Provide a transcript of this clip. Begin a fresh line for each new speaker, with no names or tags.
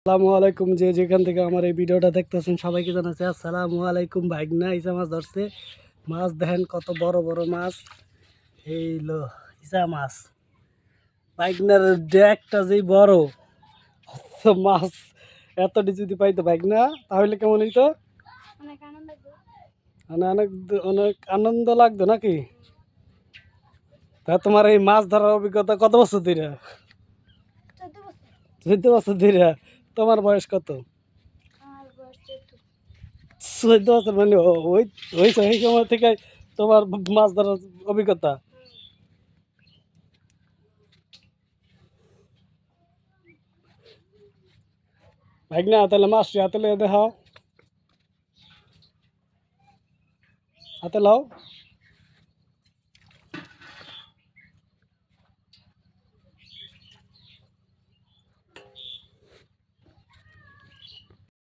আসসালামু আলাইকুম। যে যেখান থেকে আমার এই ভিডিওটা দেখতেছেন সবাইকে জানাচ্ছি আসসালামু আলাইকুম। ভাইগনা ইসা মাছ ধরছে। মাছ দেখেন কত বড় বড় মাছ। এই লো ইসা মাছ। ভাইগনার ডেকটা যেই বড় তো মাছ এতটি যদি পাইতো ভাইগনা তাহলে কেমন হইতো? মানে অনেক অনেক আনন্দ লাগতো নাকি? তা তোমার এই মাছ ধরার অভিজ্ঞতা কত বছর ধরে? 14 বছর ধরে। তোমার বয়স কত? 14 বছর মানে ওই ওই সেই সময় থেকে তোমার মাছ ধরার অভিজ্ঞতা। ভাইগনা তাহলে মাছটি হাতে লইয়া দেখাও, হাতে লাও।